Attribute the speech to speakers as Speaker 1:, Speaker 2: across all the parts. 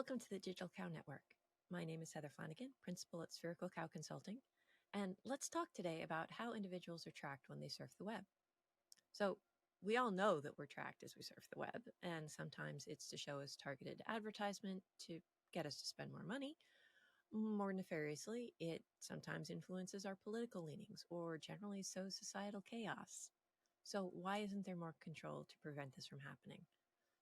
Speaker 1: Welcome to the Digital Cow Network. My name is Heather Flanagan, Principal at Spherical Cow Consulting, and let's talk today about how individuals are tracked when they surf the web. So, we all know that we're tracked as we surf the web, and sometimes it's to show us targeted advertisement to get us to spend more money. More nefariously, it sometimes influences our political leanings or generally sows societal chaos. So, why isn't there more control to prevent this from happening?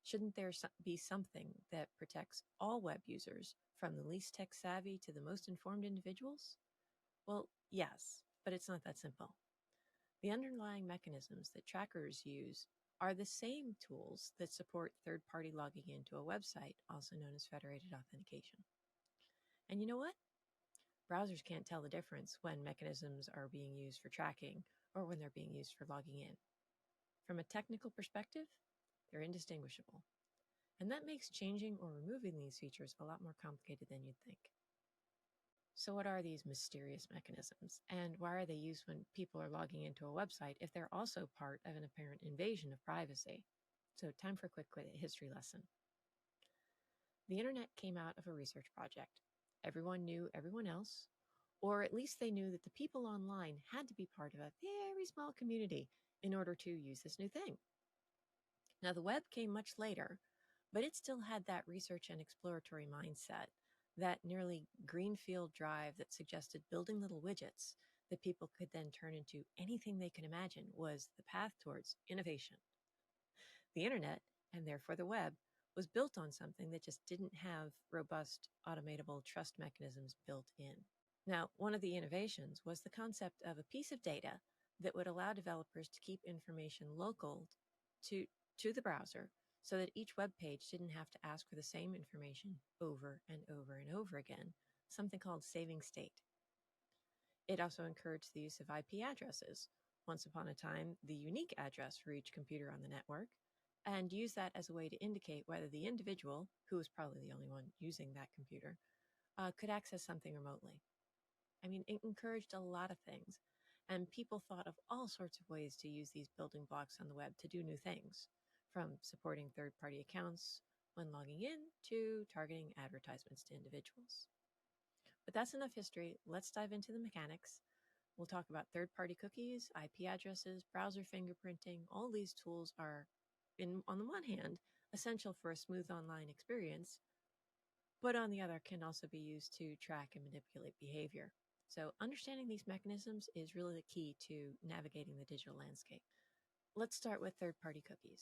Speaker 1: Shouldn't there be something that protects all web users, from the least tech savvy to the most informed individuals? Well, yes, but it's not that simple. The underlying mechanisms that trackers use are the same tools that support third-party logging into a website, also known as federated authentication. And you know what? Browsers can't tell the difference when mechanisms are being used for tracking or when they're being used for logging in. From a technical perspective, they're indistinguishable. And that makes changing or removing these features a lot more complicated than you'd think. So what are these mysterious mechanisms, and why are they used when people are logging into a website if they're also part of an apparent invasion of privacy? So time for a quick history lesson. The internet came out of a research project. Everyone knew everyone else, or at least they knew that the people online had to be part of a very small community in order to use this new thing. Now, the web came much later, but it still had that research and exploratory mindset, that nearly greenfield drive that suggested building little widgets that people could then turn into anything they could imagine was the path towards innovation. The internet, and therefore the web, was built on something that just didn't have robust, automatable trust mechanisms built in. Now, one of the innovations was the concept of a piece of data that would allow developers to keep information local to the browser so that each web page didn't have to ask for the same information over and over and over again, something called saving state. It also encouraged the use of IP addresses, once upon a time the unique address for each computer on the network, and used that as a way to indicate whether the individual, who was probably the only one using that computer, could access something remotely. I mean, it encouraged a lot of things, and people thought of all sorts of ways to use these building blocks on the web to do new things, from supporting third-party accounts when logging in to targeting advertisements to individuals. But that's enough history. Let's dive into the mechanics. We'll talk about third-party cookies, IP addresses, browser fingerprinting. All these tools are, on the one hand, essential for a smooth online experience, but on the other can also be used to track and manipulate behavior. So understanding these mechanisms is really the key to navigating the digital landscape. Let's start with third-party cookies.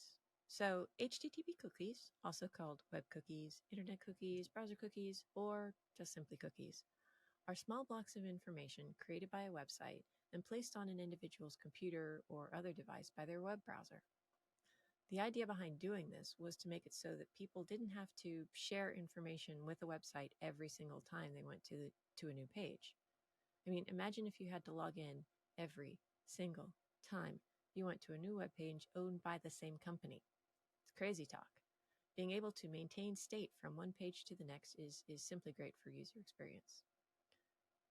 Speaker 1: So HTTP cookies, also called web cookies, internet cookies, browser cookies, or just simply cookies, are small blocks of information created by a website and placed on an individual's computer or other device by their web browser. The idea behind doing this was to make it so that people didn't have to share information with a website every single time they went to a new page. I mean, imagine if you had to log in every single time you went to a new web page owned by the same company. It's crazy talk. Being able to maintain state from one page to the next is simply great for user experience.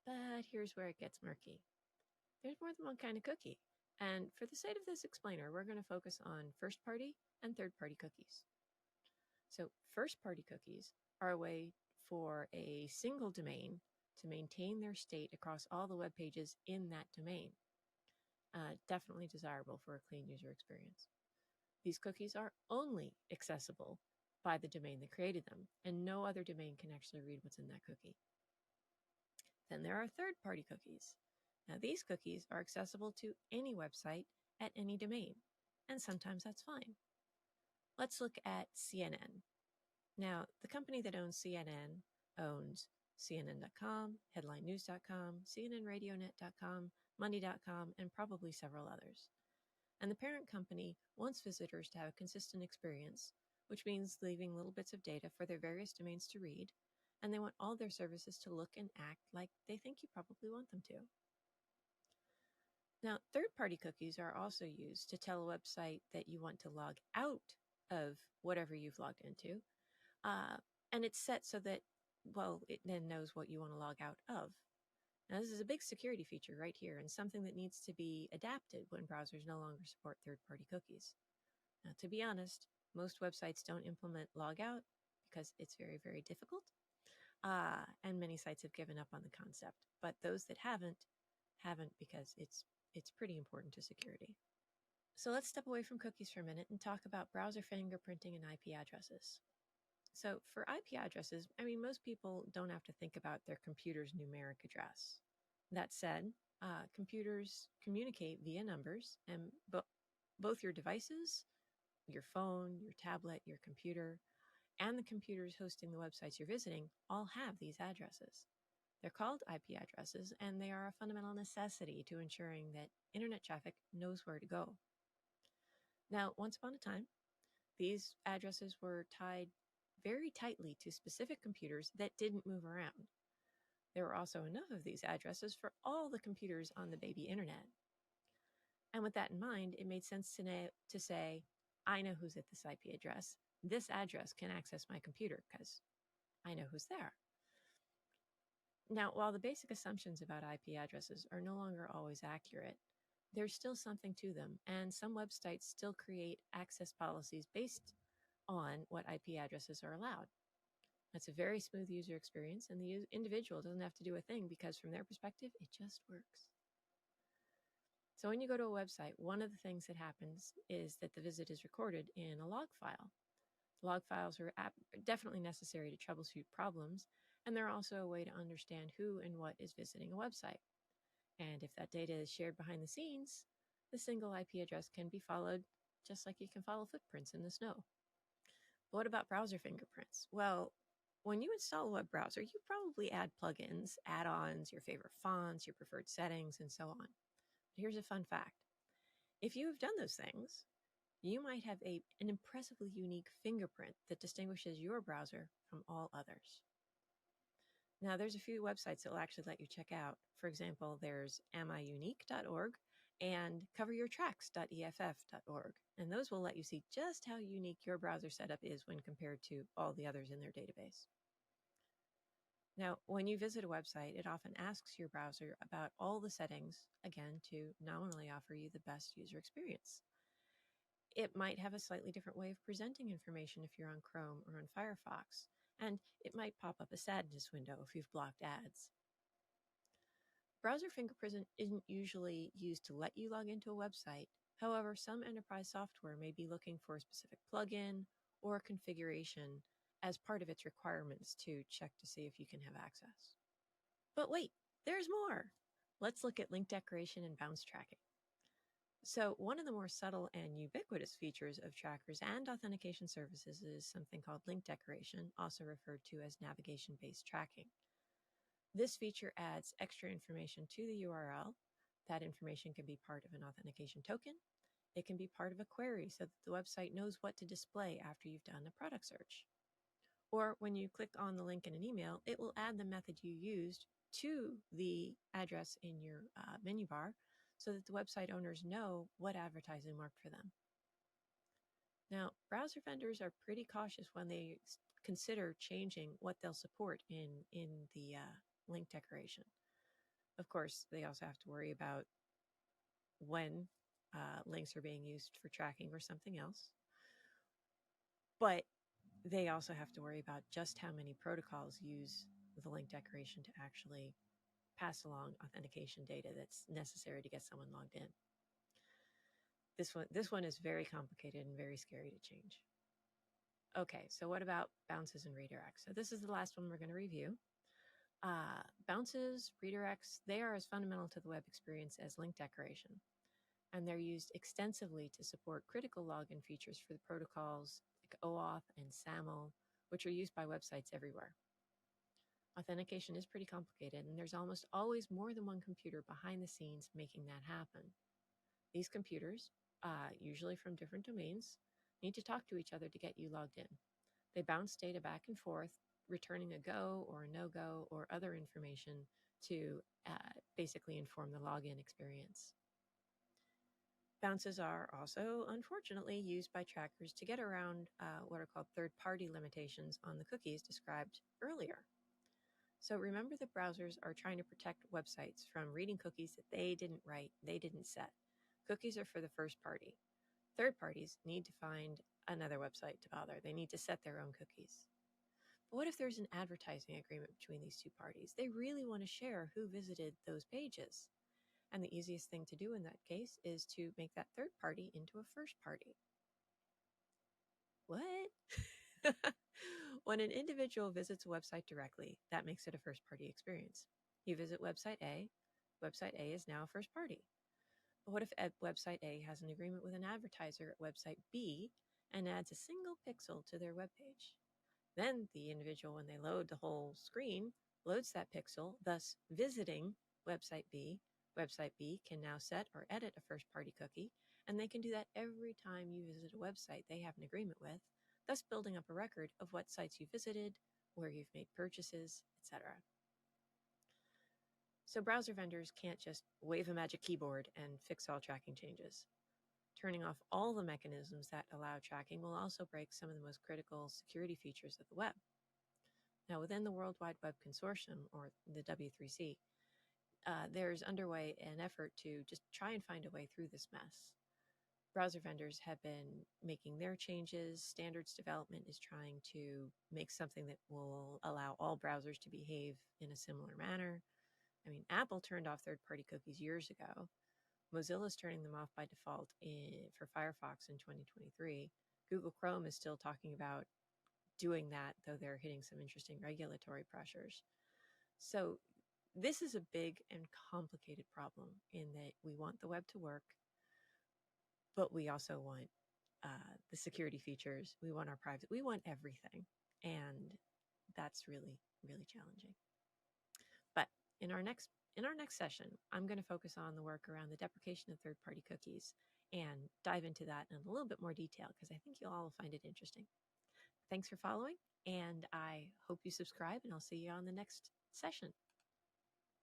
Speaker 1: But here's where it gets murky. There's more than one kind of cookie. And for the sake of this explainer, we're going to focus on first-party and third-party cookies. So first-party cookies are a way for a single domain to maintain their state across all the web pages in that domain. Definitely desirable for a clean user experience. These cookies are only accessible by the domain that created them, and no other domain can actually read what's in that cookie. Then there are third-party cookies. Now, these cookies are accessible to any website at any domain, and sometimes that's fine. Let's look at CNN. Now, the company that owns CNN owns CNN.com, HeadlineNews.com, CNNRadioNet.com, Money.com, and probably several others. And the parent company wants visitors to have a consistent experience, which means leaving little bits of data for their various domains to read, and they want all their services to look and act like they think you probably want them to. Now, third-party cookies are also used to tell a website that you want to log out of whatever you've logged into, and it's set so that, well, it then knows what you want to log out of. Now, this is a big security feature right here, and something that needs to be adapted when browsers no longer support third-party cookies. Now, to be honest, most websites don't implement logout because it's very, very difficult. And many sites have given up on the concept. But those that haven't because it's pretty important to security. So let's step away from cookies for a minute and talk about browser fingerprinting and IP addresses. So for IP addresses, I mean, most people don't have to think about their computer's numeric address. That said, computers communicate via numbers, and both your devices, your phone, your tablet, your computer, and the computers hosting the websites you're visiting all have these addresses. They're called IP addresses, and they are a fundamental necessity to ensuring that internet traffic knows where to go. Now, once upon a time, these addresses were tied very tightly to specific computers that didn't move around. There were also enough of these addresses for all the computers on the baby internet. And with that in mind, it made sense to say, I know who's at this IP address. This address can access my computer because I know who's there. Now, while the basic assumptions about IP addresses are no longer always accurate, there's still something to them, and some websites still create access policies based on what IP addresses are allowed. That's a very smooth user experience, and the individual doesn't have to do a thing because from their perspective, it just works. So when you go to a website, one of the things that happens is that the visit is recorded in a log file. Log files are definitely necessary to troubleshoot problems, and they're also a way to understand who and what is visiting a website. And if that data is shared behind the scenes, the single IP address can be followed just like you can follow footprints in the snow. But what about browser fingerprints? Well, when you install a web browser, you probably add plugins, add-ons, your favorite fonts, your preferred settings, and so on. Here's a fun fact. If you have done those things, you might have an impressively unique fingerprint that distinguishes your browser from all others. Now, there's a few websites that will actually let you check out. For example, there's amiunique.org and coveryourtracks.eff.org. And those will let you see just how unique your browser setup is when compared to all the others in their database. Now, when you visit a website, it often asks your browser about all the settings, again, to nominally offer you the best user experience. It might have a slightly different way of presenting information if you're on Chrome or on Firefox, and it might pop up a sadness window if you've blocked ads. Browser fingerprint isn't usually used to let you log into a website. However, some enterprise software may be looking for a specific plugin or configuration as part of its requirements to check to see if you can have access. But wait, there's more. Let's look at link decoration and bounce tracking. So one of the more subtle and ubiquitous features of trackers and authentication services is something called link decoration, also referred to as navigation-based tracking. This feature adds extra information to the URL. That information can be part of an authentication token. It can be part of a query so that the website knows what to display after you've done a product search. Or when you click on the link in an email, it will add the method you used to the address in your menu bar so that the website owners know what advertising worked for them. Now, browser vendors are pretty cautious when they consider changing what they'll support in the link decoration. Of course, they also have to worry about when links are being used for tracking or something else. But they also have to worry about just how many protocols use the link decoration to actually pass along authentication data that's necessary to get someone logged in. This one is very complicated and very scary to change. Okay, so what about bounces and redirects? So this is the last one we're going to review. Bounces, redirects, they are as fundamental to the web experience as link decoration, and they're used extensively to support critical login features for the protocols like OAuth and SAML, which are used by websites everywhere. Authentication is pretty complicated, and there's almost always more than one computer behind the scenes making that happen. These computers, usually from different domains, need to talk to each other to get you logged in. They bounce data back and forth, returning a go or a no-go or other information to basically inform the login experience. Bounces are also, unfortunately, used by trackers to get around what are called third-party limitations on the cookies described earlier. So remember that browsers are trying to protect websites from reading cookies that they didn't write, they didn't set. Cookies are for the first party. Third parties need to find another website to bother. They need to set their own cookies. But what if there's an advertising agreement between these two parties? They really want to share who visited those pages. And the easiest thing to do in that case is to make that third party into a first party. What? When an individual visits a website directly, that makes it a first party experience. You visit website A is now a first party. But what if website A has an agreement with an advertiser at website B and adds a single pixel to their webpage? Then the individual, when they load the whole screen, loads that pixel, thus visiting website B. Website B can now set or edit a first party cookie, and they can do that every time you visit a website they have an agreement with, thus building up a record of what sites you visited, where you've made purchases, etc. So browser vendors can't just wave a magic keyboard and fix all tracking changes. Turning off all the mechanisms that allow tracking will also break some of the most critical security features of the web. Now, within the World Wide Web Consortium, or the W3C, there's underway an effort to just try and find a way through this mess. Browser vendors have been making their changes. Standards development is trying to make something that will allow all browsers to behave in a similar manner. I mean, Apple turned off third-party cookies years ago. Mozilla's turning them off by default for Firefox in 2023. Google Chrome is still talking about doing that, though they're hitting some interesting regulatory pressures. So this is a big and complicated problem in that we want the web to work, but we also want the security features. We want our privacy. We want everything. And that's really, really challenging. But in our next session, I'm going to focus on the work around the deprecation of third-party cookies and dive into that in a little bit more detail because I think you'll all find it interesting. Thanks for following, and I hope you subscribe, and I'll see you on the next session.